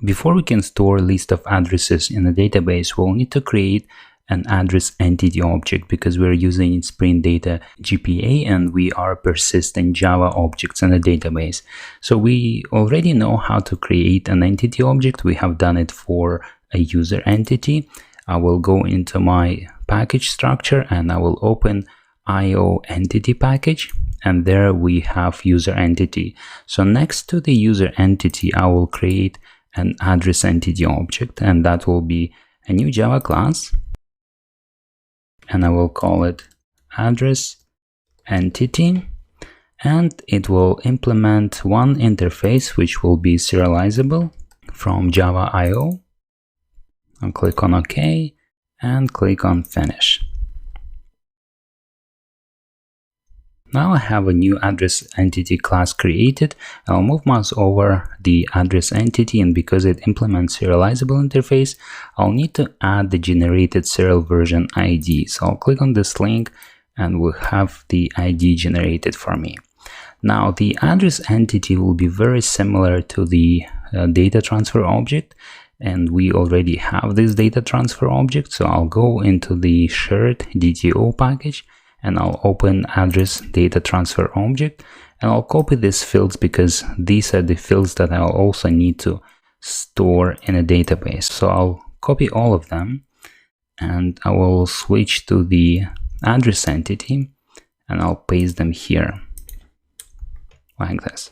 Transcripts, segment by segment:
Before we can store a list of addresses in a database, we'll need to create an address entity object because we're using Spring Data GPA and we are persistent Java objects in a database. So we already know how to create an entity object. We have done it for a user entity. I will go into my package structure and I will open IO entity package, and there we have user entity. So next to the user entity, I will create an address entity object, and that will be a new Java class, and I will call it address entity, and it will implement one interface which will be serializable from Java IO. I'll click on OK and click on Finish. Now I have a new address entity class created. I'll move mouse over the address entity, and because it implements serializable interface, I'll need to add the generated serial version ID. So I'll click on this link and we'll have the ID generated for me. Now the address entity will be very similar to the data transfer object, and we already have this data transfer object. So I'll go into the shared DTO package and I'll open address data transfer object, and I'll copy these fields because these are the fields that I'll also need to store in a database. So I'll copy all of them and I will switch to the address entity and I'll paste them here like this.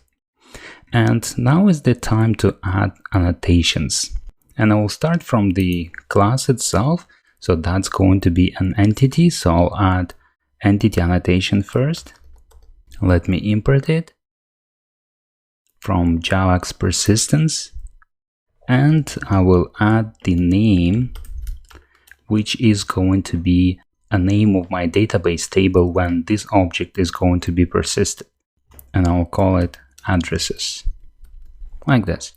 And now is the time to add annotations, and I will start from the class itself. So that's going to be an entity, so I'll add entity annotation first. Let me import it from JAVAX persistence, and I will add the name, which is going to be a name of my database table when this object is going to be persisted, and I'll call it addresses like this.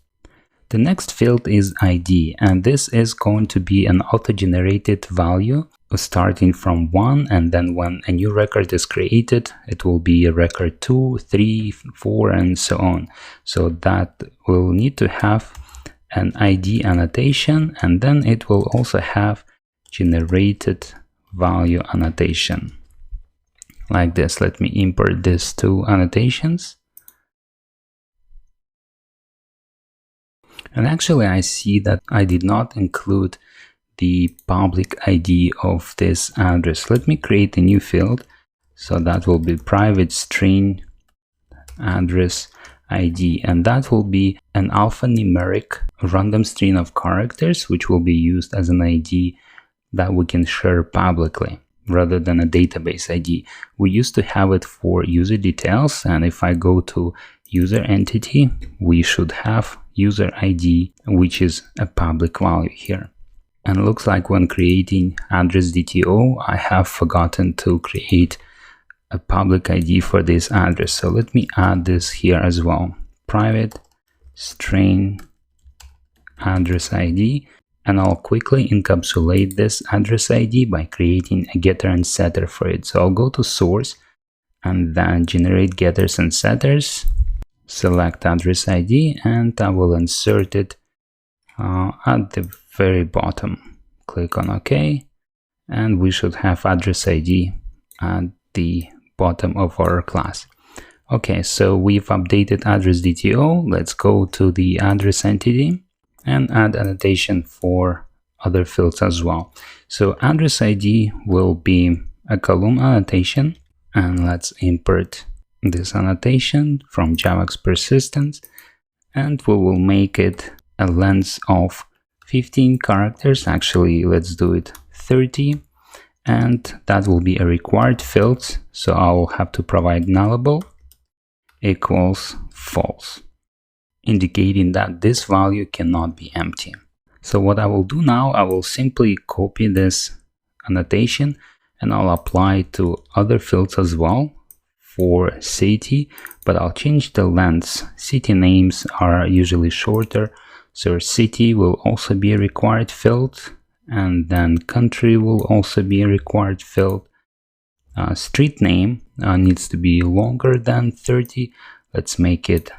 The next field is ID, and this is going to be an auto-generated value starting from 1, and then when a new record is created, it will be a record 2, 3, 4, and so on. So that will need to have an ID annotation, and then it will also have generated value annotation like this. Let me import these two annotations. And actually I see that I did not include the public ID of this address. Let me create a new field. So that will be private string address ID, and that will be an alphanumeric random string of characters which will be used as an ID that we can share publicly rather than a database ID. We used to have it for user details, and if I go to user entity, we should have user ID, which is a public value here. And it looks like when creating address DTO, I have forgotten to create a public ID for this address. So let me add this here as well. Private string address ID, and I'll quickly encapsulate this address ID by creating a getter and setter for it. So I'll go to source and then generate getters and setters, select address ID, and I will insert it at the very bottom. Click on OK, and we should have address ID at the bottom of our class. Okay, so we've updated address DTO. Let's go to the address entity and add annotation for other fields as well. So address ID will be a column annotation, and let's import this annotation from JAVAX persistence, and we will make it a length of 15 characters. Actually, let's do it 30, and that will be a required field. So I'll have to provide nullable equals false, indicating that this value cannot be empty. So what I will do now, I will simply copy this annotation and I'll apply it to other fields as well for city, but I'll change the lengths. City names are usually shorter, so city will also be a required field, and then country will also be a required field. Street name needs to be longer than 30. Let's make it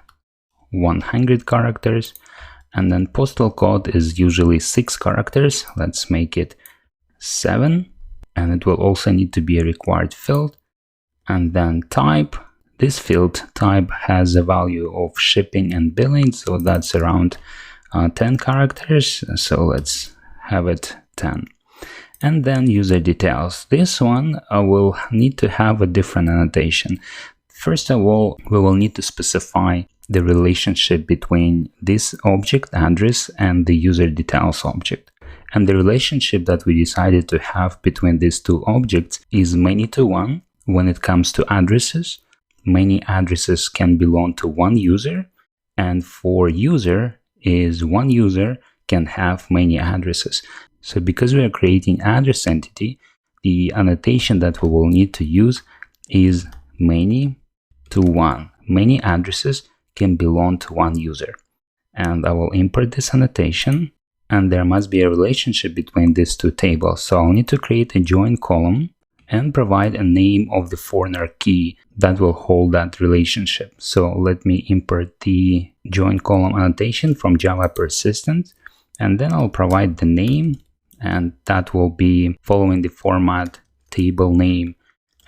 100 characters. And then postal code is usually 6 characters. Let's make it 7. And it will also need to be a required field. And then type. This field type has a value of shipping and billing, so that's around 10 characters. So let's have it 10. And then user details. This one will need to have a different annotation. First of all, we will need to specify the relationship between this object address and the user details object. And the relationship that we decided to have between these two objects is many to one. When it comes to addresses, many addresses can belong to one user, and for user is one user can have many addresses. So because we are creating address entity, the annotation that we will need to use is many to one. Many addresses can belong to one user. And I will import this annotation, and there must be a relationship between these two tables. So I'll need to create a join column and provide a name of the foreigner key that will hold that relationship. So let me import the join column annotation from Java Persistent, and then I'll provide the name, and that will be following the format table name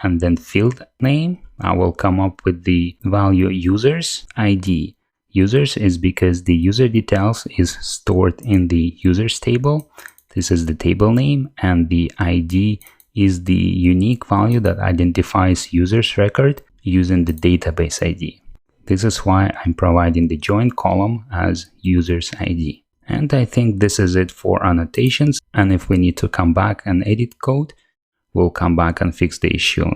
and then field name. I will come up with the value users ID. Users is because the user details is stored in the users table. This is the table name, and the ID is the unique value that identifies users record using the database ID. This is why I'm providing the join column as users ID. And I think this is it for annotations. And if we need to come back and edit code, we'll come back and fix the issue.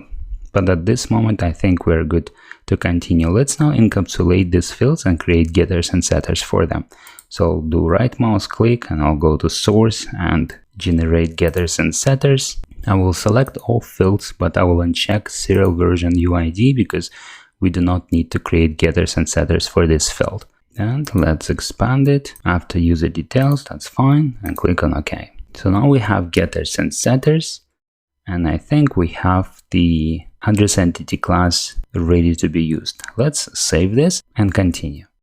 But at this moment, I think we're good to continue. Let's now encapsulate these fields and create getters and setters for them. So I'll do right mouse click and I'll go to source and generate getters and setters. I will select all fields, but I will uncheck serial version UID because we do not need to create getters and setters for this field. And let's expand it after user details. That's fine, and click on OK. So now we have getters and setters, and I think we have the address entity class ready to be used. Let's save this and continue.